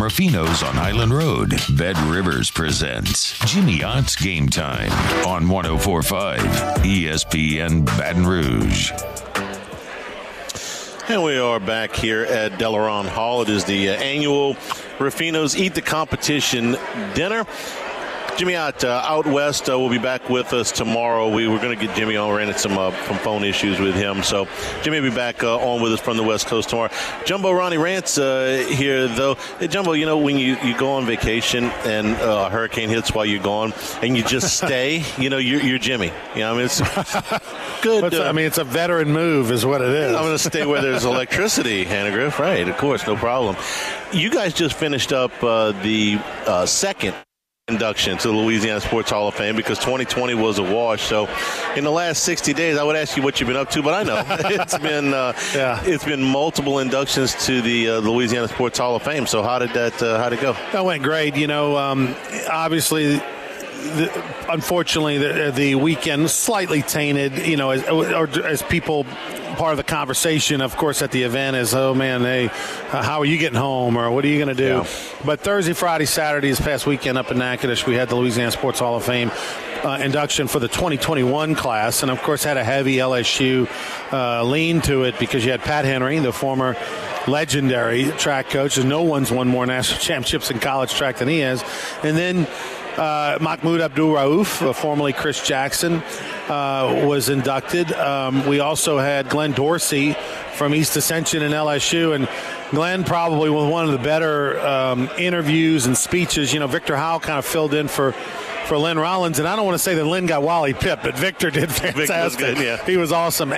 Ruffino's on Island Road. Bed Rivers presents Jimmy Ott's Game Time on 1045 ESPN Baton Rouge. And we are back here at Delaron Hall. It is the annual Ruffino's Eat the Competition dinner. Jimmy Ott out west will be back with us tomorrow. We were going to get Jimmy on. Ran into some phone issues with him. So Jimmy will be back on with us from the West Coast tomorrow. Jumbo Ronnie Rance here, though. Hey, Jumbo, you know, when you go on vacation and a hurricane hits while you're gone and you just stay, you know, you're Jimmy. You know, I mean, it's good. It's a veteran move is what it is. I'm going to stay where there's electricity, Hannah Griff. Right, of course, no problem. You guys just finished up the second induction to the Louisiana Sports Hall of Fame because 2020 was a wash. So in the last 60 days, I would ask you what you've been up to, but I know it's been multiple inductions to the Louisiana Sports Hall of Fame. So how'd it go? That went great. You know, obviously, unfortunately, the weekend was slightly tainted, you know, as people. Part of the conversation, of course, at the event is, oh, man, how are you getting home or what are you going to do? Yeah. But Thursday, Friday, Saturday, this past weekend up in Natchitoches, we had the Louisiana Sports Hall of Fame induction for the 2021 class, and, of course, had a heavy LSU lean to it because you had Pat Henry, the former legendary track coach, and no one's won more national championships in college track than he has. And then Mahmoud Abdul-Rauf, formerly Chris Jackson, was inducted. We also had Glenn Dorsey from East Ascension and LSU, and Glenn probably was one of the better interviews and speeches. You know, Victor Howell kind of filled in for Lynn Rollins, and I don't want to say that Lynn got Wally pipped, but Victor did fantastic. Victor was good, yeah. He was awesome,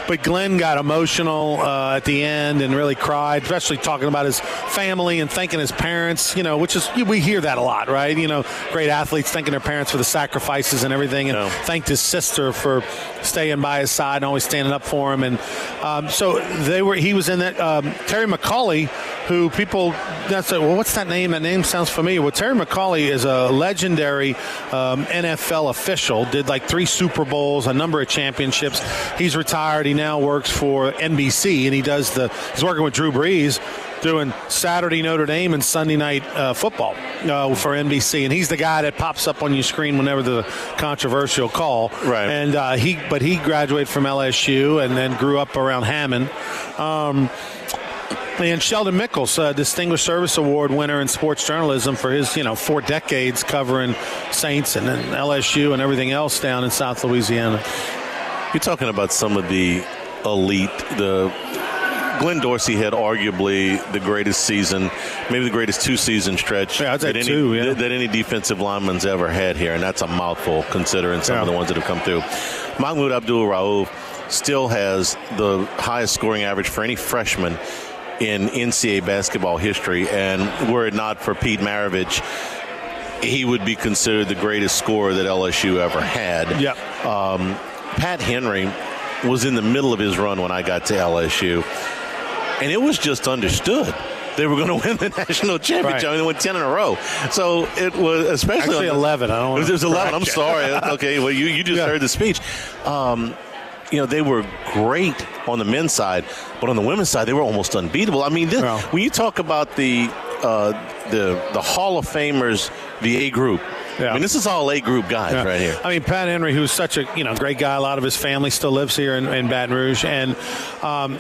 but Glenn got emotional at the end and really cried, especially talking about his family and thanking his parents. You know, which is we hear that a lot, right? You know, great athletes thanking their parents for the sacrifices and everything, and thanked his sister for staying by his side and always standing up for him. And so he was in that. Terry McCauley, who people say, well, what's that name? That name sounds familiar. Well, Terry McCauley is a legendary NFL official, did like 3 Super Bowls, a number of championships. He's retired. He now works for NBC, and he's working with Drew Brees doing Saturday Notre Dame and Sunday night football for NBC, and he's the guy that pops up on your screen whenever the controversial call. Right. And he graduated from LSU and then grew up around Hammond. And Sheldon Mickles, Distinguished Service Award winner in sports journalism for his, 4 decades covering Saints and then LSU and everything else down in South Louisiana. You're talking about some of the elite. Glenn Dorsey had arguably the greatest season, maybe the greatest 2-season stretch that any defensive lineman's ever had here, and that's a mouthful considering some of the ones that have come through. Mahmoud Abdul-Rauf still has the highest scoring average for any freshman in NCAA basketball history, and were it not for Pete Maravich, he would be considered the greatest scorer that LSU ever had. Yep. Pat Henry was in the middle of his run when I got to LSU, and it was just understood they were going to win the national championship. Right. They won 10 in a row. So it was especially actually 11. I don't want it was 11. I'm sorry. Okay, well you just heard the speech. They were great on the men's side, but on the women's side, they were almost unbeatable. I mean, when you talk about the Hall of Famers, the A group. Yeah. I mean, this is all A group guys right here. I mean, Pat Henry, who's such a great guy. A lot of his family still lives here in Baton Rouge, and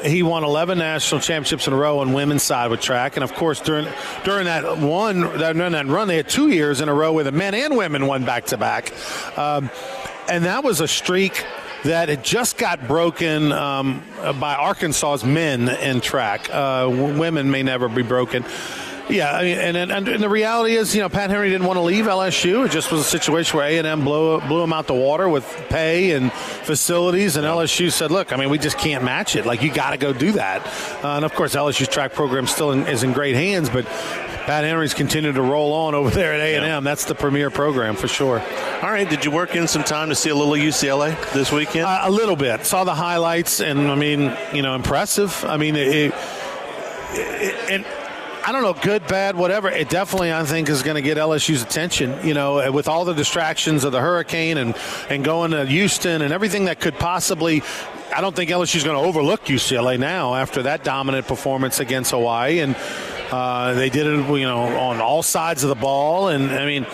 he won 11 national championships in a row on women's side with track. And of course, during that run, they had 2 years in a row where the men and women won back to back, and that was a streak that it just got broken by Arkansas's men in track. Women may never be broken. Yeah, I mean, and the reality is, Pat Henry didn't want to leave LSU. It just was a situation where A&M blew him out the water with pay and facilities, and LSU said, look, I mean, we just can't match it. Like, you got to go do that. And, of course, LSU's track program still is in great hands, but Pat Henry's continued to roll on over there at A&M. Yeah. That's the premier program for sure. All right, did you work in some time to see a little UCLA this weekend? A little bit. Saw the highlights, and, I mean, impressive. I mean, I don't know, good, bad, whatever. It definitely, I think, is going to get LSU's attention, with all the distractions of the hurricane and going to Houston and everything that could possibly. I don't think LSU's going to overlook UCLA now after that dominant performance against Hawaii. And They did it, on all sides of the ball. And, I mean,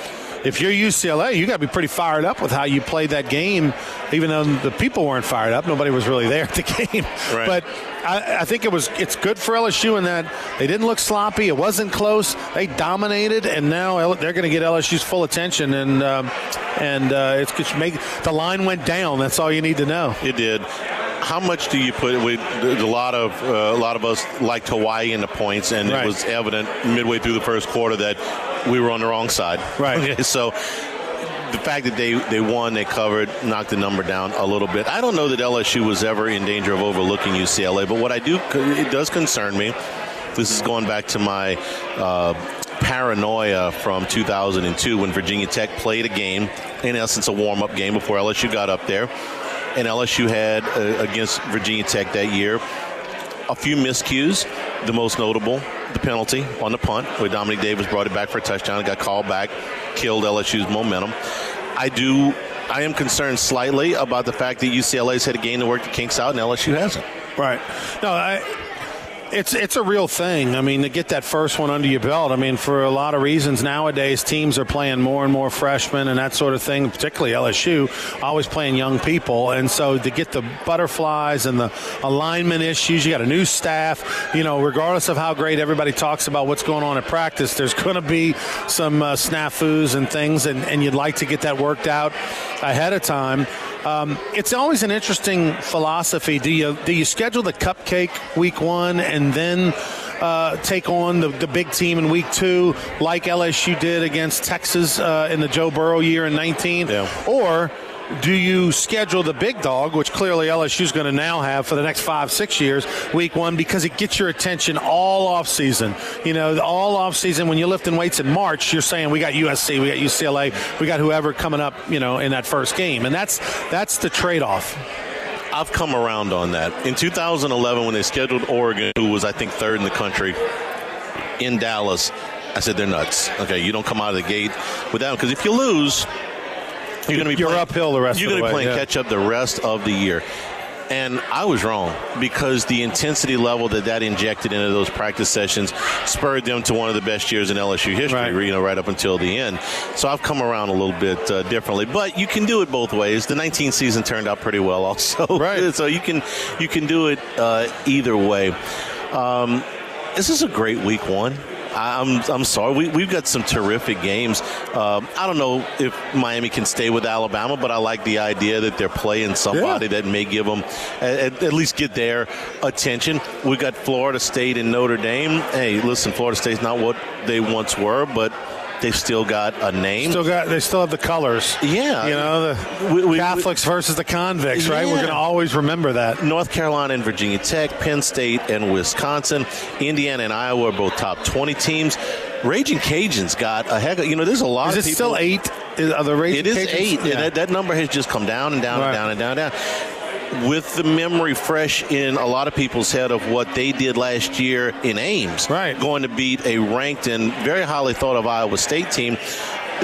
if you're UCLA, you got to be pretty fired up with how you played that game, even though the people weren't fired up. Nobody was really there at the game. Right. But I think it's good for LSU in that they didn't look sloppy. It wasn't close. They dominated, and now they're going to get LSU's full attention. And the line went down. That's all you need to know. It did. How much do you put? A lot of us liked Hawaii in the points, and right. It was evident midway through the first quarter that we were on the wrong side. Right. Okay, so the fact that they won, they covered, knocked the number down a little bit. I don't know that LSU was ever in danger of overlooking UCLA, but what it does concern me. This is going back to my paranoia from 2002 when Virginia Tech played a game, in essence a warm-up game before LSU got up there. And LSU had, against Virginia Tech that year, a few miscues. The most notable, the penalty on the punt, where Dominique Davis brought it back for a touchdown, got called back, killed LSU's momentum. I am concerned slightly about the fact that UCLA's had a game to work the kinks out, and LSU hasn't. Right. No, It's a real thing. I mean, to get that first one under your belt, I mean, for a lot of reasons nowadays, teams are playing more and more freshmen and that sort of thing, particularly LSU, always playing young people. And so to get the butterflies and the alignment issues, you got a new staff, regardless of how great everybody talks about what's going on at practice, there's going to be some snafus and things, and you'd like to get that worked out ahead of time. It's always an interesting philosophy. Do you schedule the cupcake week 1 and then take on the big team in week 2 like LSU did against Texas in the Joe Burrow year in 19? Yeah. Or do you schedule the big dog, which clearly LSU is going to now have for the next 5-6 years, week 1, because it gets your attention all off season. All off season, when you're lifting weights in March, you're saying we got USC, we got UCLA, we got whoever coming up, in that first game. And that's the trade-off. I've come around on that. In 2011, when they scheduled Oregon, who was, I think, 3rd in the country, in Dallas, I said they're nuts. Okay, you don't come out of the gate with that, because if you lose, you're uphill the rest of the way. You're going to be playing catch up the rest of the year. And I was wrong, because the intensity level that injected into those practice sessions spurred them to one of the best years in LSU history, right up until the end. So I've come around a little bit differently. But you can do it both ways. The 19 season turned out pretty well also. Right. So you can do it either way. This is a great week 1. I'm sorry. We've got some terrific games. I don't know if Miami can stay with Alabama, but I like the idea that they're playing somebody that may give them at least get their attention. We've got Florida State and Notre Dame. Hey, listen, Florida State's not what they once were, but they've still got a name. They still have the colors. Yeah. The Catholics versus the convicts, right? Yeah. We're going to always remember that. North Carolina and Virginia Tech, Penn State and Wisconsin, Indiana and Iowa are both top 20 teams. Raging Cajuns got a heck of, there's a lot of people. Is it still 8? Are the Raging Cajuns? It is 8. Yeah. And that number has just come down and down and down and down and down. With the memory fresh in a lot of people's head of what they did last year in Ames, going to beat a ranked and very highly thought of Iowa State team.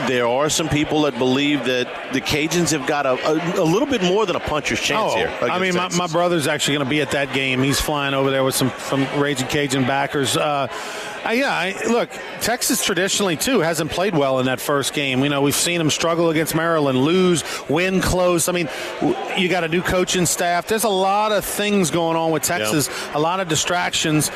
There are some people that believe that the Cajuns have got a little bit more than a puncher's chance here. I mean, my brother's actually going to be at that game. He's flying over there with some Raging Cajun backers. Look, Texas traditionally, too, hasn't played well in that first game. We've seen them struggle against Maryland, lose, win close. I mean, you got a new coaching staff. There's a lot of things going on with Texas, a lot of distractions.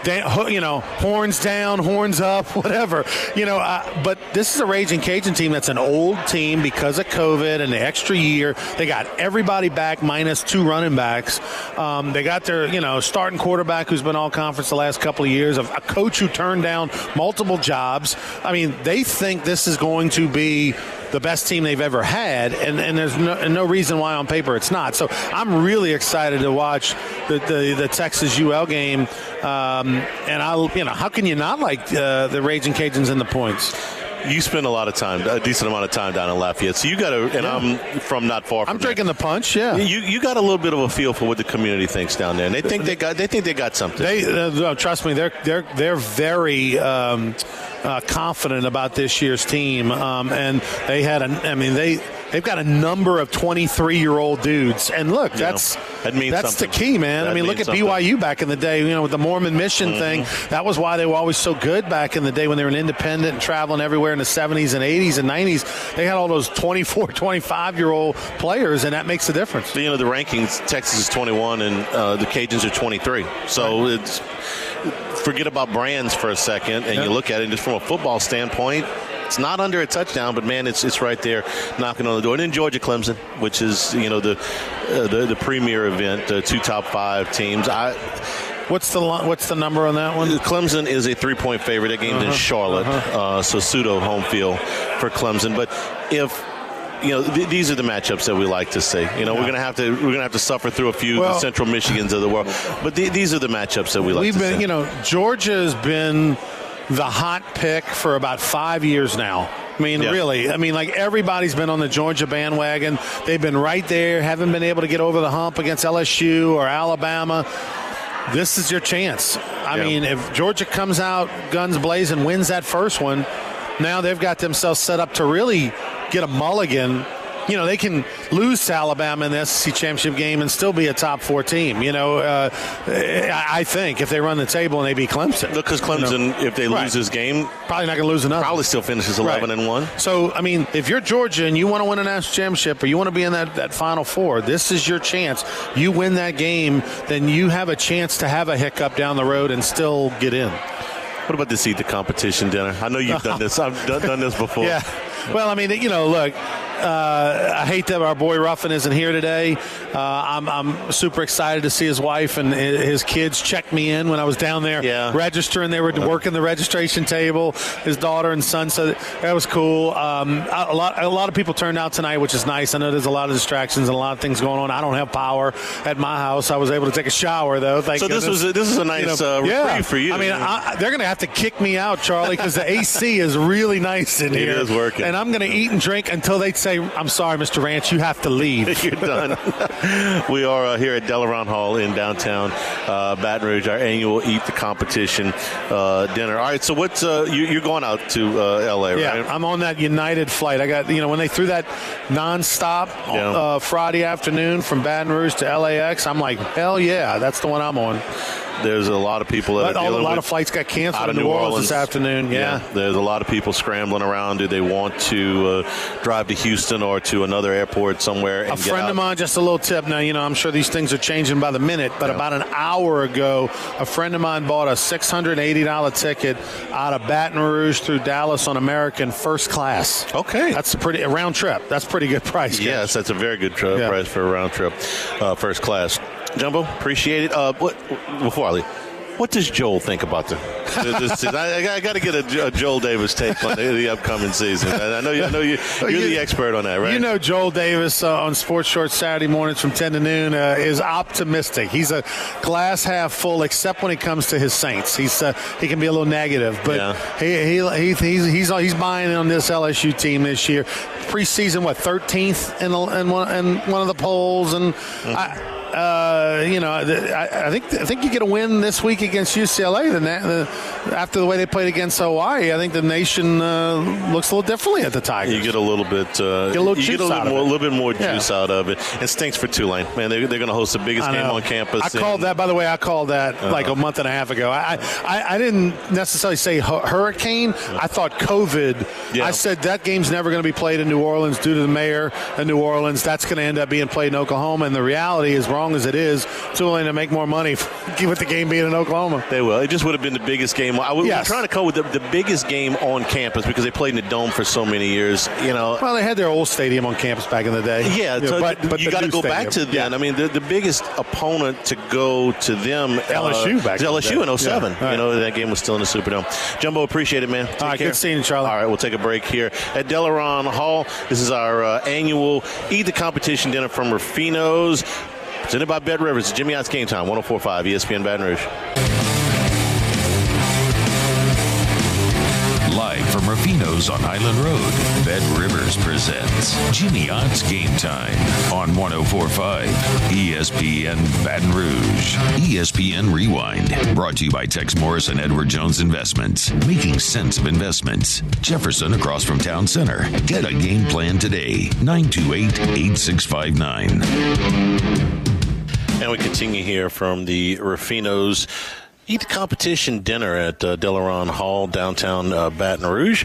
Horns down, horns up, whatever. But this is a Raging Cajun team that's an old team because of COVID and the extra year. They got everybody back minus 2 running backs. They got their, starting quarterback who's been all conference the last couple of years, a coach who turned down multiple jobs. I mean, they think this is going to be the best team they've ever had, and there's no reason why on paper it's not. So I'm really excited to watch the Texas UL game, and how can you not like the Raging Cajuns and the points? You spend a decent amount of time down in Lafayette, so you got to. And I'm from not far from. I'm drinking the punch. Yeah, you got a little bit of a feel for what the community thinks down there, and they think they got something. Trust me, they're very confident about this year's team, and they had they've got a number of 23-year-old dudes. And look, that's the key, man. I mean, look at BYU back in the day, with the Mormon mission thing. That was why they were always so good back in the day when they were an independent and traveling everywhere in the 70s and 80s and 90s. They had all those 24, 25-year-old players, and that makes a difference. The rankings, Texas is 21 and the Cajuns are 23. So it's forget about brands for a second, and you look at it just from a football standpoint. It's not under a touchdown, but man, it's right there knocking on the door. And then Georgia Clemson, which is the premier event, 2 top 5 teams. What's the number on that one? Clemson is a 3-point favorite. That game's in Charlotte, so pseudo home field for Clemson. But if these are the matchups that we like to see. We're gonna have to suffer through a few the Central Michigans of the world, but these are the matchups that we like to see. Georgia has been the hot pick for about 5 years now. I mean, really. I mean, like, everybody's been on the Georgia bandwagon. They've been right there, haven't been able to get over the hump against LSU or Alabama. This is your chance. I mean, if Georgia comes out guns blazing, wins that first one, now they've got themselves set up to really get a mulligan. They can lose to Alabama in the SEC championship game and still be a top 4 team. I think if they run the table and they beat Clemson. Because Clemson, if they lose this game, probably not going to lose enough. Probably still finishes 11-1. So, I mean, if you're Georgia and you want to win a national championship or you want to be in that Final Four, this is your chance. You win that game, then you have a chance to have a hiccup down the road and still get in. What about this Eat the Competition dinner? I know you've done this. I've done this before. Yeah. Well, I mean, look, I hate that our boy Ruffin isn't here today. I'm super excited to see his wife and his kids check me in when I was down there registering. They were working the registration table, his daughter and son, so that was cool. A lot of people turned out tonight, which is nice. I know there's a lot of distractions and a lot of things going on. I don't have power at my house. I was able to take a shower, though. Thank goodness. This is a nice reprieve for you. I mean, they're going to have to kick me out, Charlie, because the AC is really nice in here. It is working. And I'm going to eat and drink until they say, I'm sorry, Mr. Ranch, you have to leave. You're done. We are here at Delaron Hall in downtown Baton Rouge, our annual Eat the Competition dinner. All right, so what's you're going out to L.A., right? Yeah, I'm on that United flight. I got, when they threw that nonstop Friday afternoon from Baton Rouge to LAX, I'm like, hell yeah, that's the one I'm on. There's a lot of people that are dealing with. A lot of flights got canceled out of New Orleans this afternoon. Yeah, there's a lot of people scrambling around. Do they want to drive to Houston or to another airport somewhere? And a friend of mine, just a little tip. Now, I'm sure these things are changing by the minute, but about an hour ago, a friend of mine bought a $680 ticket out of Baton Rouge through Dallas on American first class. Okay, that's a round trip. That's a pretty good price. Yes, that's a very good price for a round trip, first class. Jumbo, appreciate it. Before I leave, what does Joel think about this season? I got to get a Joel Davis take on the upcoming season. I know you're the expert on that, right? Joel Davis on Sports Shorts Saturday mornings from 10 to noon is optimistic. He's a glass half full, except when it comes to his Saints. He can be a little negative, but he's buying on this LSU team this year. Preseason, 13th in one of the polls, and I think you get a win this week against UCLA. After the way they played against Hawaii, I think the nation looks a little differently at the Tigers. You get a little bit, a little bit more juice out of it. It stinks for Tulane, man. They're going to host the biggest game on campus. I called that like a month and a half ago. I didn't necessarily say hurricane. I thought COVID. Yeah. I said that game's never going to be played in New Orleans due to the mayor of New Orleans. That's going to end up being played in Oklahoma, and the reality is, wrong as it is, Tulane to make more money with the game being in Oklahoma. They will. It just would have been the biggest game. We're trying to come with the biggest game on campus because they played in the Dome for so many years. Well, they had their old stadium on campus back in the day. Yeah, but you got to go back to then. I mean, the biggest opponent to go to them, LSU back then. LSU in 07. Yeah. Right. That game was still in the Superdome. Jumbo, appreciate it, man. Take care. Good seeing you, Charlie. All right, we'll take a break here at Delaron Hall. This is our annual Eat the Competition dinner from Rufino's. Presented by Bet Rivers. Jimmy Ott's Game Time, 1045 ESPN Baton Rouge. Live from Rufino's on Island Road, Bet Rivers presents Jimmy Ott's Game Time on 1045 ESPN Baton Rouge. ESPN Rewind, brought to you by Tex Morris and Edward Jones Investments, making sense of investments. Jefferson across from Town Center. Get a game plan today. 928-8659. And we continue here from the Rufino's Eat the Competition dinner at Delaron Hall, downtown Baton Rouge.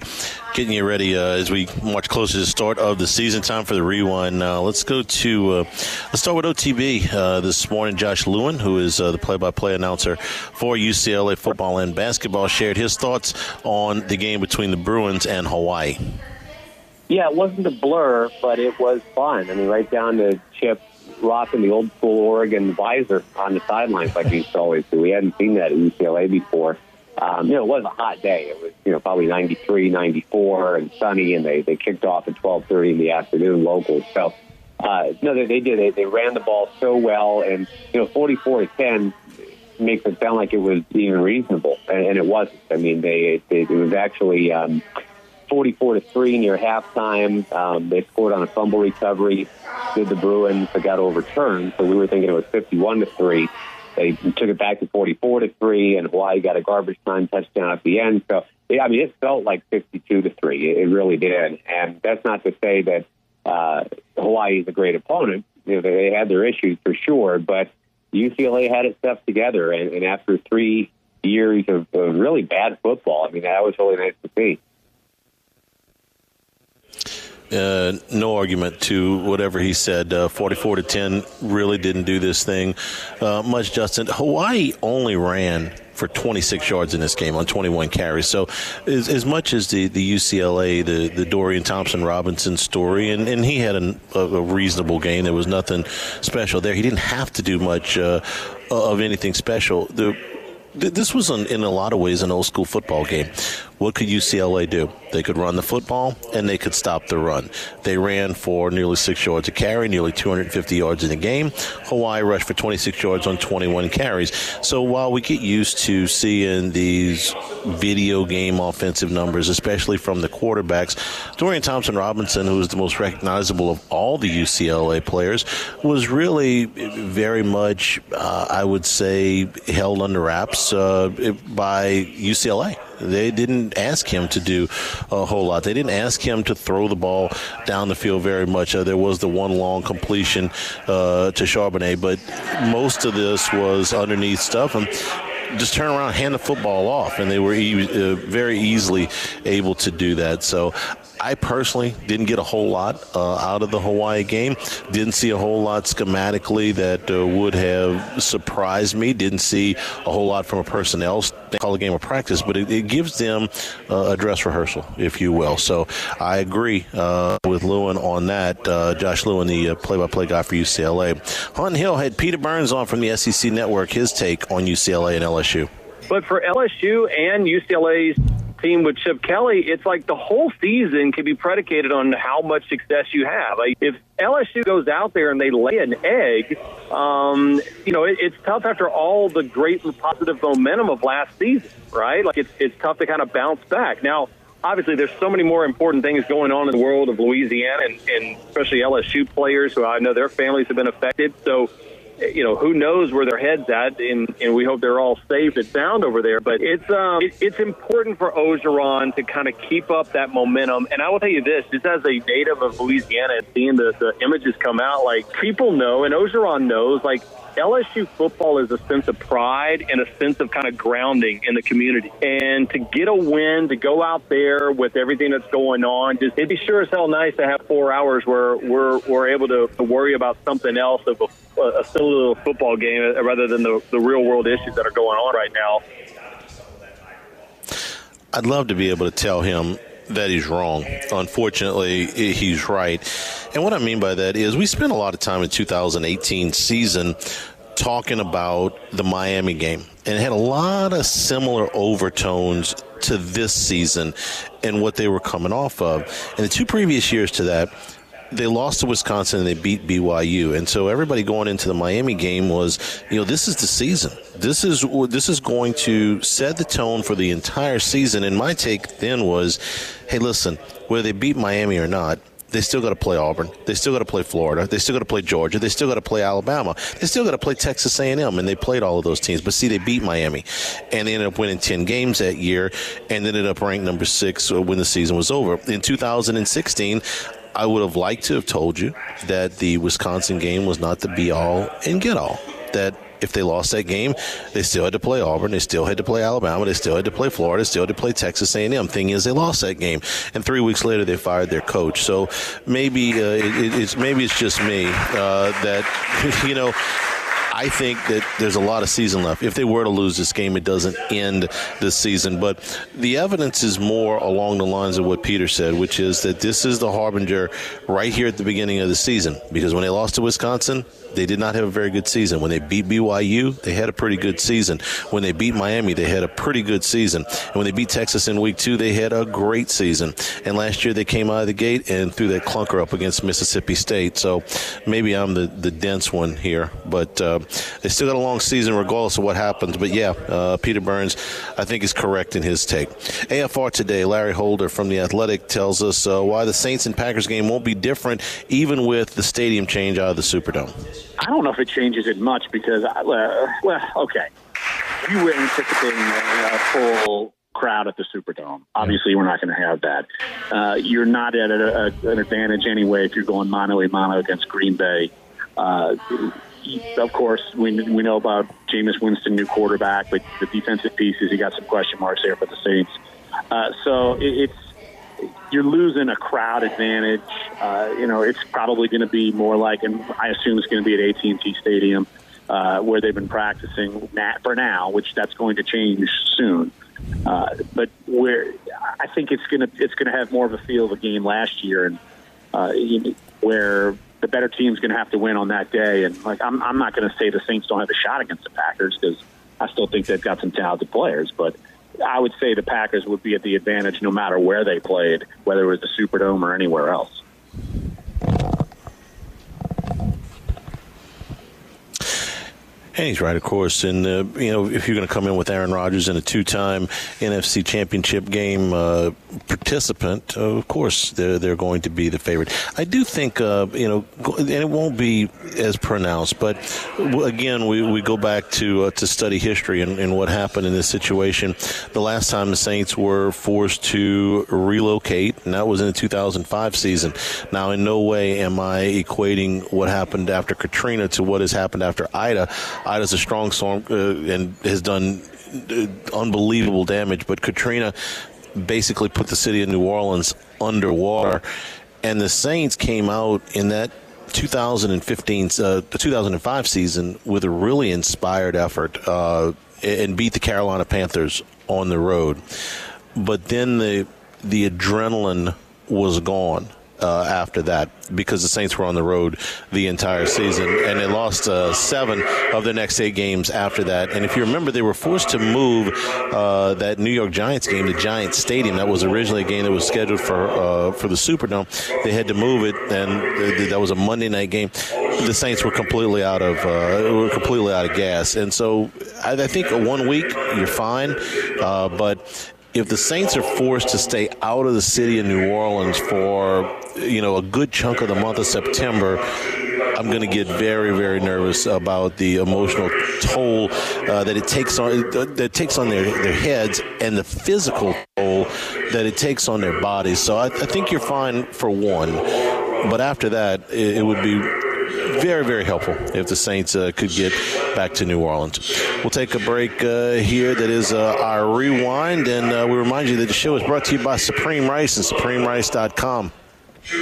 Getting you ready as we march closer to the start of the season. Time for the rewind. Let's start with OTB this morning. Josh Lewin, who is the play-by-play announcer for UCLA football and basketball, shared his thoughts on the game between the Bruins and Hawaii. Yeah, it wasn't a blur, but it was fun. I mean, right down to Chip rocking the old school Oregon visor on the sidelines like he used to always do. We hadn't seen that at UCLA before. It was a hot day. It was, probably 93, 94 and sunny, and they kicked off at 12:30 in the afternoon locals. So, they did. They ran the ball so well, and, 44-10 makes it sound like it was even reasonable, and it wasn't. I mean, it was actually 44-3 near halftime. They scored on a fumble recovery. Did the Bruins that got overturned? So we were thinking it was 51-3. They took it back to 44-3, and Hawaii got a garbage time touchdown at the end. So it felt like 52-3. It really did. And that's not to say that Hawaii is a great opponent. They had their issues for sure, but UCLA had its stuff together. And after 3 years of really bad football, that was really nice to see. No argument to whatever he said. 44-10 really didn't do this thing much, Justin. Hawaii only ran for 26 yards in this game on 21 carries. So as much as the UCLA, the Dorian Thompson-Robinson story, and he had a reasonable game. There was nothing special there. He didn't have to do much of anything special. This was, in a lot of ways, an old-school football game. What could UCLA do? They could run the football, and they could stop the run. They ran for nearly 6 yards a carry, nearly 250 yards in the game. Hawaii rushed for 26 yards on 21 carries. So while we get used to seeing these video game offensive numbers, especially from the quarterbacks, Dorian Thompson-Robinson, who was the most recognizable of all the UCLA players, was really very much, I would say, held under wraps by UCLA. They didn't ask him to do a whole lot. They didn't ask him to throw the ball down the field very much. There was the one long completion to Charbonnet, but most of this was underneath stuff. And just turn around and hand the football off, and they were very easily able to do that. So I personally didn't get a whole lot out of the Hawaii game. Didn't see a whole lot schematically that would have surprised me. Didn't see a whole lot from a personnel. They call a game of practice, but it gives them a dress rehearsal, if you will. So I agree with Lewin on that. Josh Lewin, the play-by-play guy for UCLA. Hunt Hill had Peter Burns on from the SEC Network, his take on UCLA and LSU. But for LSU and UCLA's team with Chip Kelly, it's like the whole season can be predicated on how much success you have. Like if LSU goes out there and they lay an egg, it's tough after all the great positive momentum of last season, right? Like it's tough to kind of bounce back. Now, obviously, there's so many more important things going on in the world of Louisiana and especially LSU players who I know their families have been affected. So, who knows where their head's at, and we hope they're all safe and sound over there. But it's important for Orgeron to kind of keep up that momentum. And I will tell you this, just as a native of Louisiana and seeing the images come out, like people know, and Orgeron knows, like LSU football is a sense of pride and a sense of kind of grounding in the community. And to get a win, to go out there with everything that's going on, it'd be sure as hell nice to have 4 hours where we're able to worry about something else of a silly little football game rather than the real world issues that are going on right now. I'd love to be able to tell him that he's wrong. Unfortunately, he's right. And what I mean by that is we spent a lot of time in 2018 season talking about the Miami game, and it had a lot of similar overtones to this season and what they were coming off of. And the 2 previous years to that, they lost to Wisconsin and they beat BYU. And so everybody going into the Miami game was, this is the season. This is going to set the tone for the entire season. And my take then was, hey, listen, whether they beat Miami or not, they still got to play Auburn. They still got to play Florida. They still got to play Georgia. They still got to play Alabama. They still got to play Texas A&M, and they played all of those teams. But see, they beat Miami, and they ended up winning 10 games that year, and ended up ranked number 6 when the season was over. In 2016, I would have liked to have told you that the Wisconsin game was not the be-all and get-all, that if they lost that game, they still had to play Auburn, they still had to play Alabama, they still had to play Florida, they still had to play Texas A&M. Thing is, they lost that game, and 3 weeks later they fired their coach. So maybe it's just me that, you know, I think that there's a lot of season left. If they were to lose this game, it doesn't end this season. But the evidence is more along the lines of what Peter said, which is that this is the harbinger right here at the beginning of the season. Because when they lost to Wisconsin, they did not have a very good season. When they beat BYU, they had a pretty good season. When they beat Miami, they had a pretty good season. And when they beat Texas in week 2, they had a great season. And last year they came out of the gate and threw that clunker up against Mississippi State. So maybe I'm the dense one here. But they still got a long season regardless of what happens. But, yeah, Peter Burns, I think, is correct in his take. AFR today, Larry Holder from The Athletic tells us why the Saints and Packers game won't be different even with the stadium change out of the Superdome. I don't know if it changes it much because, okay. We were anticipating a full crowd at the Superdome. Obviously, we're not going to have that. You're not at an advantage anyway if you're going mano-a-mano against Green Bay. Of course, we know about Jameis Winston, new quarterback, but the defensive pieces, you got some question marks there for the Saints. So you're losing a crowd advantage. It's probably going to be more like, and I assume it's going to be at AT&T Stadium, where they've been practicing for now, which that's going to change soon. But where I think it's going to have more of a feel of a game last year, and where the better team's going to have to win on that day. And I'm not going to say the Saints don't have a shot against the Packers because I still think they've got some talented players, but I would say the Packers would be at the advantage no matter where they played, whether it was the Superdome or anywhere else. And he's right, of course. And, if you're going to come in with Aaron Rodgers in a 2-time NFC Championship game participant, of course, they're going to be the favorite. I do think, and it won't be as pronounced, but, again, we go back to study history and what happened in this situation. The last time the Saints were forced to relocate, and that was in the 2005 season. Now, in no way am I equating what happened after Katrina to what has happened after Ida. Ida's a strong storm and has done unbelievable damage, but Katrina basically put the city of New Orleans underwater, and the Saints came out in that 2005 season with a really inspired effort and beat the Carolina Panthers on the road. But then the adrenaline was gone after that because the Saints were on the road the entire season, and they lost 7 of their next 8 games after that. And if you remember, they were forced to move that New York Giants game to Giants Stadium. That was originally a game that was scheduled for the Superdome. They had to move it, and that was a Monday night game. The Saints were completely out of gas, and so I think 1 week you're fine, but if the Saints are forced to stay out of the city of New Orleans for, a good chunk of the month of September, I'm going to get very, very nervous about the emotional toll that it takes on their heads and the physical toll that it takes on their bodies. So I think you're fine for 1, but after that, it would be very, very helpful if the Saints could get back to New Orleans. We'll take a break here. That is our rewind, and we remind you that the show is brought to you by Supreme Rice and SupremeRice.com.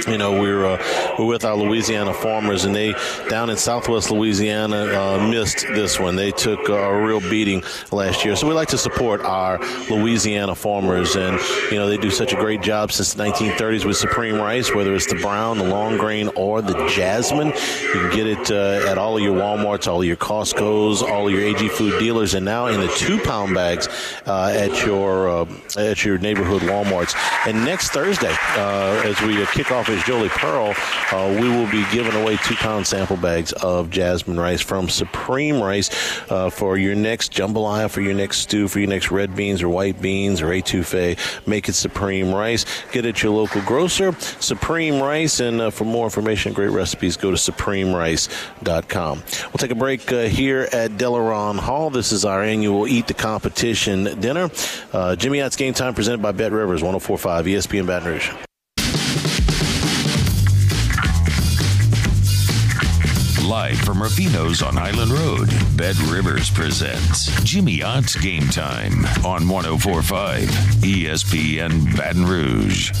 We're with our Louisiana farmers, and they down in Southwest Louisiana missed this one. They took a real beating last year. So we like to support our Louisiana farmers, and they do such a great job since the 1930s with Supreme Rice, whether it's the brown, the long grain, or the jasmine. You can get it at all of your Walmarts, all of your Costco's, all of your AG food dealers, and now in the 2-pound bags at your neighborhood Walmarts. And next Thursday, as we kick Crawfish Jolie Pearl, we will be giving away 2-pound sample bags of jasmine rice from Supreme Rice for your next jambalaya, for your next stew, for your next red beans or white beans or etouffee. Make it Supreme Rice. Get it at your local grocer, Supreme Rice. And for more information and great recipes, go to supremerice.com. We'll take a break here at Delaron Hall. This is our annual Eat the Competition dinner. Jimmy Ott's Game Time presented by Bet Rivers, 1045 ESPN Baton Rouge. Live from Rufino's on Island Road, Bet Rivers presents Jimmy Ott's Game Time on 1045 ESPN Baton Rouge.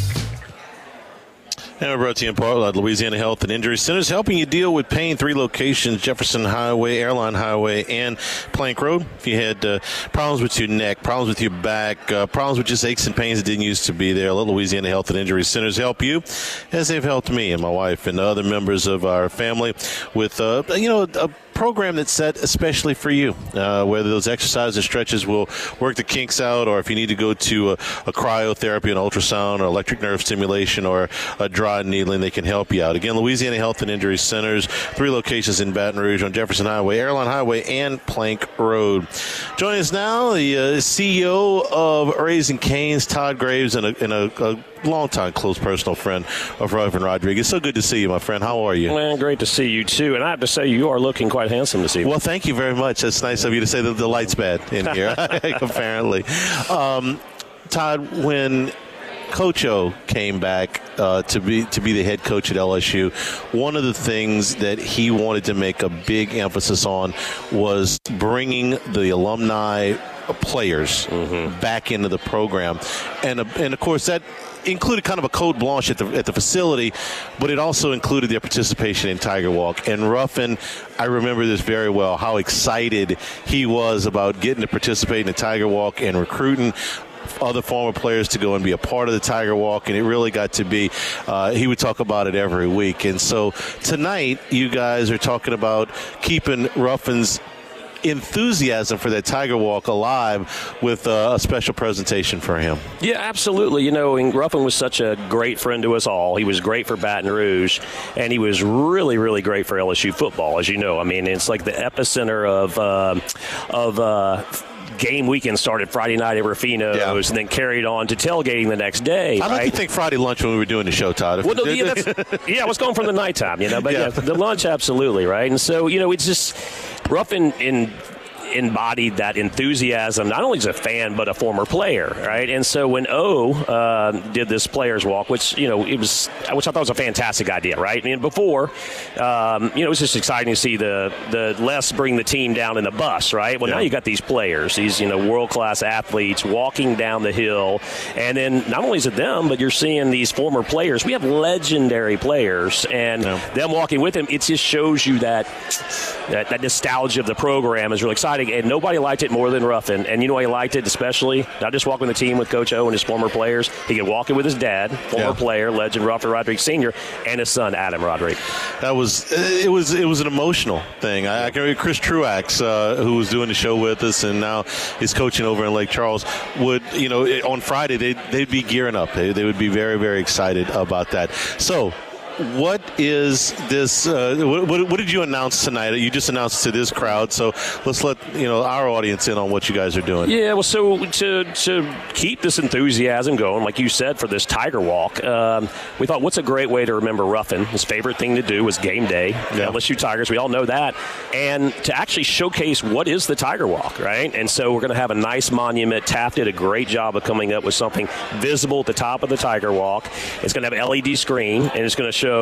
And we're brought to you in part by Louisiana Health and Injury Centers, helping you deal with pain. 3 locations, Jefferson Highway, Airline Highway, and Plank Road. If you had problems with your neck, problems with your back, problems with just aches and pains that didn't used to be there, let Louisiana Health and Injury Centers help you, as they've helped me and my wife and other members of our family with, a program that's set especially for you, whether those exercises and stretches will work the kinks out, or if you need to go to a cryotherapy, an ultrasound, or electric nerve stimulation, or a dry needling, they can help you out. Again, Louisiana Health and Injury Centers, 3 locations in Baton Rouge on Jefferson Highway, Airline Highway, and Plank Road. Joining us now, the CEO of Raising Cane's, Todd Graves, and a longtime close personal friend of Reverend Rodriguez. So good to see you, my friend. How are you? Man, great to see you, too. And I have to say, you are looking quite handsome this evening. Well, thank you very much. It's nice of you to say that the light's bad in here, apparently. Todd, when Coach O came back to be the head coach at LSU, one of the things that he wanted to make a big emphasis on was bringing the alumni players back into the program. And of course, that included kind of a carte blanche at the facility, but it also included their participation in Tiger Walk. And Ruffin, I remember this very well, how excited he was about getting to participate in the Tiger Walk and recruiting other former players to go and be a part of the Tiger Walk, and it really got to be, he would talk about it every week. And so tonight, you guys are talking about keeping Ruffin's enthusiasm for that Tiger Walk alive with a special presentation for him. Yeah, absolutely. Ruffin was such a great friend to us all. He was great for Baton Rouge, and he was really, really great for LSU football, as you know. I mean, it's like the epicenter of game weekend started Friday night at Rufino's and then carried on to tailgating the next day. I like to think Friday lunch when we were doing the show, Todd. Well, I was going from the nighttime, but the lunch, absolutely, right? And so, it's just Ruffin embodied that enthusiasm, not only as a fan, but a former player, right? And so when O did this players walk, which I thought was a fantastic idea, right? And before, it was just exciting to see the Les bring the team down in the bus, right? Well, now you got these players, these, world-class athletes walking down the hill. And then not only is it them, but you're seeing these former players. We have legendary players, and them walking with them, it just shows you that nostalgia of the program is really exciting. And nobody liked it more than Ruffin. And he liked it especially, not just walking the team with Coach O and his former players. He could walk it with his dad, former player, legend Ruffin Rodriguez Sr., and his son, Adam Rodriguez. It was an emotional thing. I can remember Chris Truax, who was doing the show with us and now is coaching over in Lake Charles, would, on Friday, they'd be gearing up. They would be very, very excited about that. So, what is this? What did you announce tonight? You just announced to this crowd, so let's let our audience in on what you guys are doing. Yeah, well, so to keep this enthusiasm going, like you said, for this Tiger Walk, we thought, what's a great way to remember Ruffin? His favorite thing to do was game day. LSU Tigers, we all know that, and to actually showcase what is the Tiger Walk, right? And so we're going to have a nice monument. Taft did a great job of coming up with something visible at the top of the Tiger Walk. It's going to have an LED screen, and it's going to show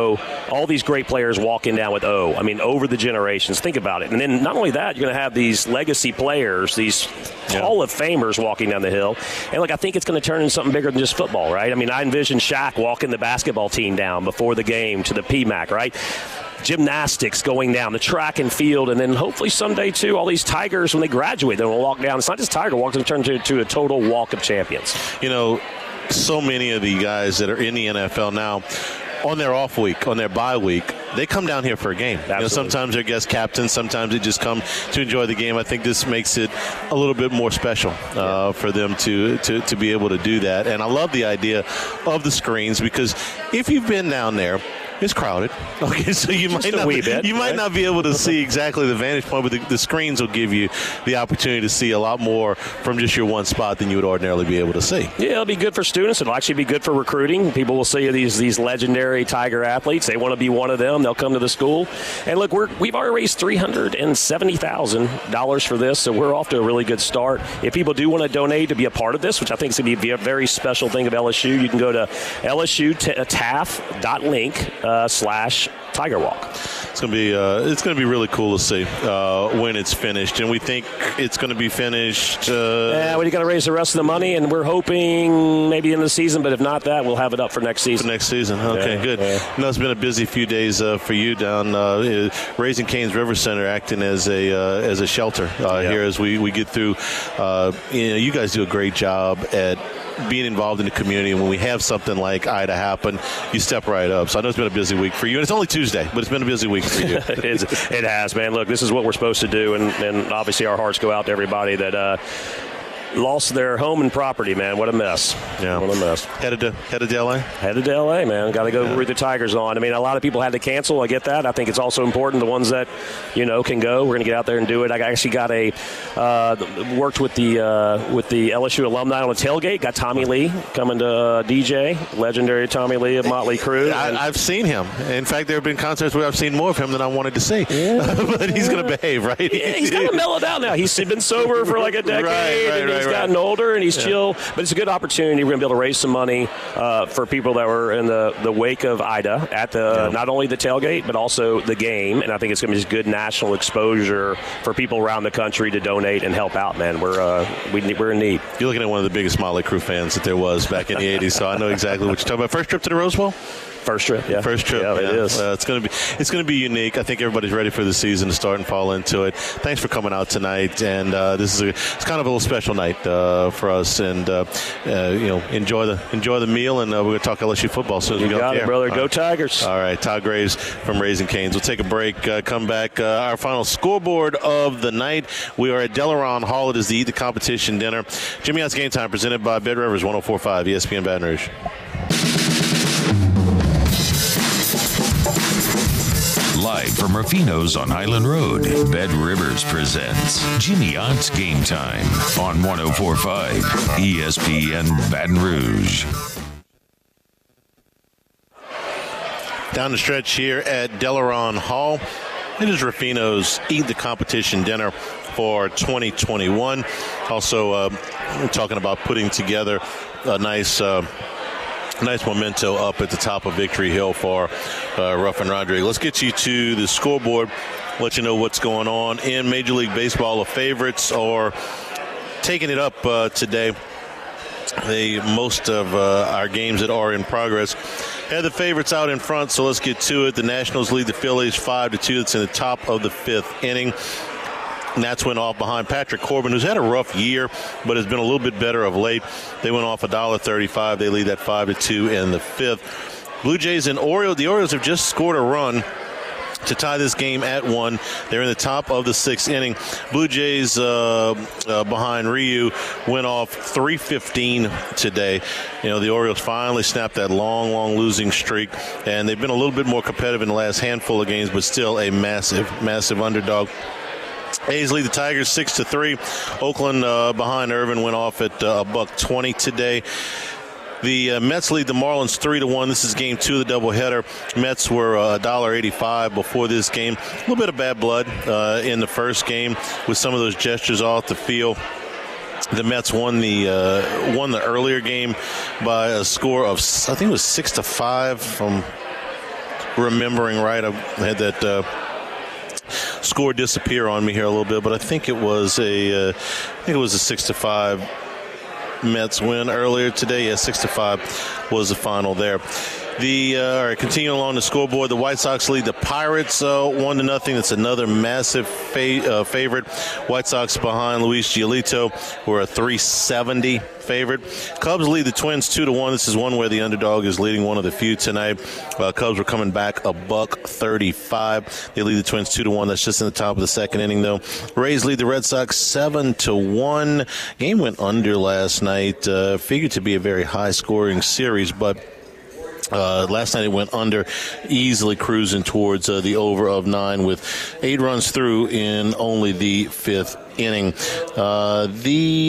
all these great players walking down with O. I mean, over the generations. Think about it. And then not only that, you're going to have these legacy players, these Hall of Famers walking down the hill. And, I think it's going to turn into something bigger than just football, right? I mean, I envision Shaq walking the basketball team down before the game to the PMAC, right? Gymnastics going down, the track and field, and then hopefully someday, too, all these Tigers, when they graduate, they'll walk down. It's not just Tiger Walk, it's going to turn to a total walk of champions. So many of the guys that are in the NFL now, on their off week, on their bye week, they come down here for a game. Sometimes they're guest captains. Sometimes they just come to enjoy the game. I think this makes it a little bit more special for them to be able to do that. And I love the idea of the screens, because if you've been down there, it's crowded. Okay, so you might not be able to see exactly the vantage point, but the screens will give you the opportunity to see a lot more from just your one spot than you would ordinarily be able to see. Yeah, it'll be good for students. It'll actually be good for recruiting. People will see these legendary Tiger athletes. They want to be one of them. They'll come to the school. And look, we've already raised $370,000 for this, so we're off to a really good start. If people do want to donate to be a part of this, which I think is going to be a very special thing of LSU, you can go to lsutaf.link/Tiger Walk. It's going to be really cool to see when it's finished, and we think it's going to be finished. We got to raise the rest of the money, and we're hoping maybe in the season. But if not that, we'll have it up for next season. Okay, good. Yeah. It's been a busy few days for you down Raising Cane's River Center, acting as a shelter here as we get through. You guys do a great job at being involved in the community, and when we have something like Ida happen, you step right up. So I know it's been a busy week for you, and it's only Tuesday, but it's been a busy week for you. It has, man. Look, this is what we're supposed to do, and obviously our hearts go out to everybody that lost their home and property, man. What a mess. Yeah. What a mess. Headed to L.A.? Headed to L.A., man. Got to go root the Tigers on. I mean, a lot of people had to cancel. I get that. I think it's also important the ones that, can go. We're going to get out there and do it. I actually got worked with the LSU alumni on a tailgate. Got Tommy Lee coming to DJ, legendary Tommy Lee of Motley Crue. I've seen him. In fact, there have been concerts where I've seen more of him than I wanted to see. Yeah. But he's going to behave, right? Yeah, he's kind of mellowed out now. He's been sober for like a decade. He's gotten older, and he's chill. But it's a good opportunity. We're going to be able to raise some money for people that were in the wake of Ida at not only the tailgate, but also the game. And I think it's going to be just good national exposure for people around the country to donate and help out, man. We're in need. You're looking at one of the biggest Motley Crue fans that there was back in the 80s, so I know exactly what you're talking about. First trip to the Rose Bowl? First trip, yeah. First trip, yeah. It is. It's going to be unique. I think everybody's ready for the season to start and fall into it. Thanks for coming out tonight, and it's kind of a little special night for us. And enjoy the meal, and we're going to talk LSU football as soon as we got it, brother. Go Tigers! All right, Todd Graves from Raising Cane's. We'll take a break. Come back. Our final scoreboard of the night. We are at Delaron Hall. It is the Eat the Competition dinner. Jimmy Ott's Game Time presented by Bed Rivers 1045 ESPN Baton Rouge. Live from Rufino's on Island Road, Bed Rivers presents Jimmy Ott's Game Time on 1045 ESPN Baton Rouge. Down the stretch here at Delaron Hall. It is Rufino's Eat the Competition dinner for 2021. Also, we're talking about putting together a nice memento up at the top of Victory Hill for Ruffin Rodriguez. Let's get you to the scoreboard, let you know what's going on in Major League Baseball. The favorites are taking it up today. Most of our games that are in progress had the favorites out in front, so let's get to it. The Nationals lead the Phillies 5-2. That's in the top of the fifth inning. Nats went off behind Patrick Corbin, who's had a rough year, but has been a little bit better of late. They went off $1.35. They lead that 5-2 in the fifth. Blue Jays and Orioles. The Orioles have just scored a run to tie this game at 1. They're in the top of the sixth inning. Blue Jays behind Ryu went off 3:15 today. The Orioles finally snapped that long losing streak, and they've been a little bit more competitive in the last handful of games, but still a massive underdog. A's lead the Tigers 6-3. Oakland behind Irvin went off at $1.20 today. The Mets lead the Marlins 3-1. This is game 2 of the doubleheader. Mets were $1.85 before this game. A little bit of bad blood in the first game with some of those gestures off the field. The Mets won the earlier game by a score of, I think it was 6-5. If I'm remembering right, I had that score disappear on me here a little bit, but I think it was a 6-5 Mets win earlier today. Yeah, 6-5 was the final there. Continuing along the scoreboard, the White Sox lead the Pirates 1-0. That's another massive favorite. White Sox behind Luis Giolito, who are a 370 favorite. Cubs lead the Twins 2-1. This is one where the underdog is leading one of the few tonight. Cubs were coming back $1.35. They lead the Twins 2-1. That's just in the top of the second inning, though. Rays lead the Red Sox 7-1. Game went under last night. Figured to be a very high-scoring series, but last night it went under, easily cruising towards the over of 9 with 8 runs through in only the 5th inning.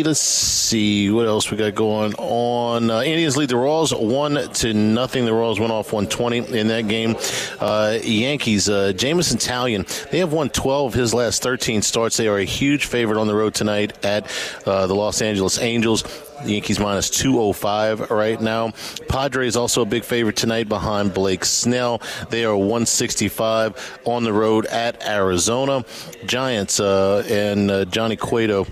Let's see what else we got going on. Indians lead the Royals 1-0. The Royals went off 120 in that game. Yankees, Jameson Taillon, they have won 12 of his last 13 starts. They are a huge favorite on the road tonight at the Los Angeles Angels. The Yankees minus 205 right now. Padres also a big favorite tonight behind Blake Snell. They are 165 on the road at Arizona. Giants and Johnny Cueto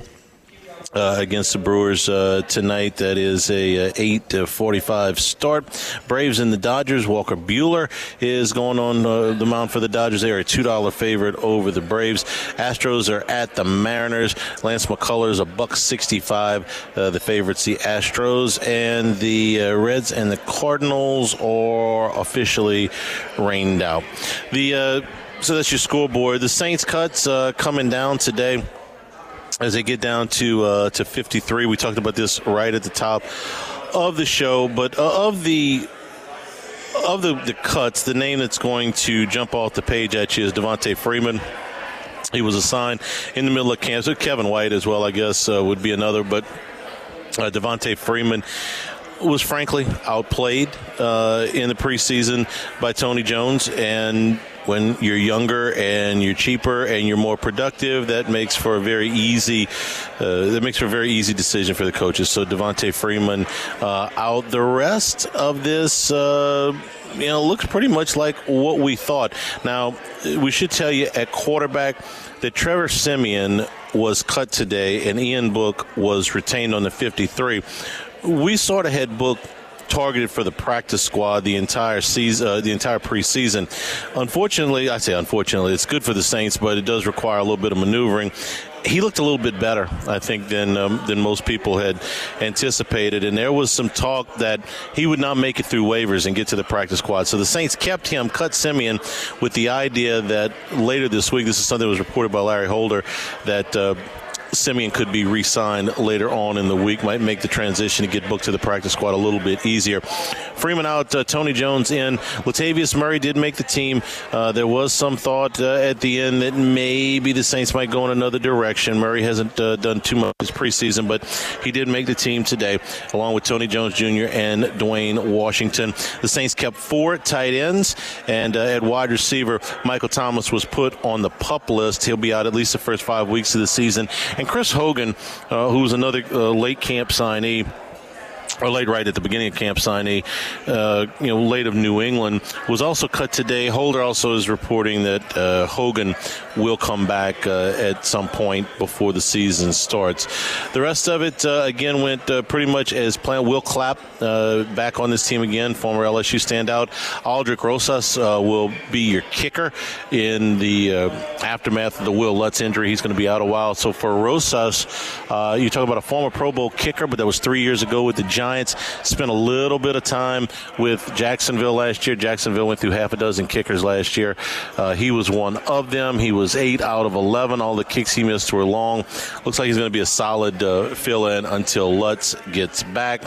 against the Brewers tonight. That is a 8:45 start. Braves and the Dodgers. Walker Buehler is going on the mound for the Dodgers. They are a $2 favorite over the Braves. Astros are at the Mariners. Lance McCullers $1.65. The favorites, the Astros, and the Reds and the Cardinals are officially rained out. So that's your scoreboard. The Saints cuts coming down today as they get down to 53. We talked about this right at the top of the show, but of the cuts, the name that's going to jump off the page at you is Devontae Freeman. He was assigned in the middle of camp. So Kevin White as well, I guess, would be another, but Devontae Freeman was frankly outplayed in the preseason by Tony Jones, and when you're younger and you're cheaper and you're more productive, that makes for a very easy decision for the coaches. So Devontae Freeman out. The rest of this looks pretty much like what we thought. Now, we should tell you at quarterback that Trevor Siemian was cut today and Ian Book was retained on the 53. We sort of had Book targeted for the practice squad the entire season, the entire preseason. Unfortunately, it's good for the Saints, but it does require a little bit of maneuvering. He looked a little bit better, I think, than most people had anticipated, and there was some talk that he would not make it through waivers and get to the practice squad. So the Saints kept him, cut Siemian, with the idea that later this week, this is something that was reported by Larry Holder, that Siemian could be re-signed later on in the week, might make the transition to get booked to the practice squad a little bit easier. Freeman out, Tony Jones in. Latavius Murray did make the team. There was some thought at the end that maybe the Saints might go in another direction. Murray hasn't done too much this preseason, but he did make the team today, along with Tony Jones Jr. and Dwayne Washington. The Saints kept 4 tight ends, and at wide receiver, Michael Thomas was put on the PUP list. He'll be out at least the first 5 weeks of the season. And Chris Hogan, who's another late camp signee, or late right at the beginning of camp signee, late of New England, was also cut today. Holder also is reporting that Hogan will come back at some point before the season starts. The rest of it, again, went pretty much as planned. Will Clapp back on this team again, former LSU standout. Aldrick Rosas will be your kicker in the aftermath of the Will Lutz injury. He's going to be out a while. So for Rosas, you talk about a former Pro Bowl kicker, but that was 3 years ago with the Giants. Spent a little bit of time with Jacksonville last year. Jacksonville went through half a dozen kickers last year. He was one of them. He was 8 out of 11. All the kicks he missed were long. Looks like he's going to be a solid fill-in until Lutz gets back.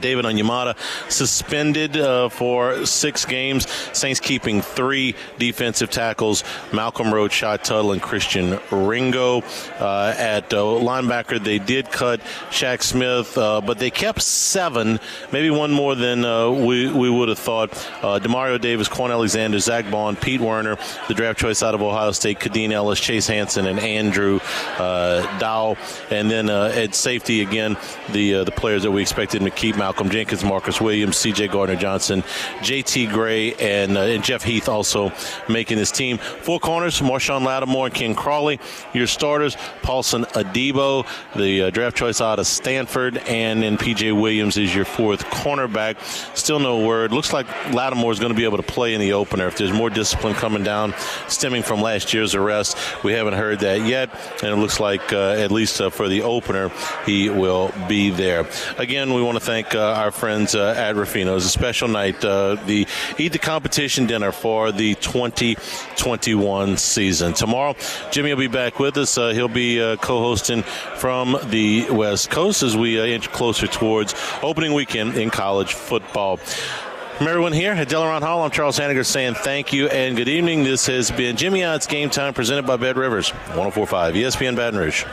David Onyemata suspended for 6 games. Saints keeping 3 defensive tackles, Malcolm Roach, Shot Tuttle, and Christian Ringo. At linebacker, they did cut Shaq Smith, but they kept 7, maybe one more than we would have thought. Demario Davis, Quan Alexander, Zach Bond, Pete Werner, the draft choice out of Ohio State, Kadeem Ellis, Chase Hansen, and Andrew Dow. And then at safety, again, the players that we expected to keep keep Malcolm Jenkins, Marcus Williams, C.J. Gardner-Johnson, J.T. Gray, and Jeff Heath also making this team. 4 corners, Marshawn Lattimore and Ken Crawley. Your starters, Paulson Adebo, the draft choice out of Stanford, and then P.J. Williams is your 4th cornerback. Still no word. Looks like Lattimore is going to be able to play in the opener. If there's more discipline coming down stemming from last year's arrest, we haven't heard that yet, and it looks like at least for the opener, he will be there. Again, we want to thank our friends at Ruffino's. A special night, the Eat the Competition dinner for the 2021 season. Tomorrow, Jimmy will be back with us. He'll be co-hosting from the West Coast as we inch closer towards opening weekend in college football. From everyone here at Delaron Hall, I'm Charles Hanniger saying thank you and good evening. This has been Jimmy Ott's Game Time presented by Bet Rivers, 104.5 ESPN Baton Rouge.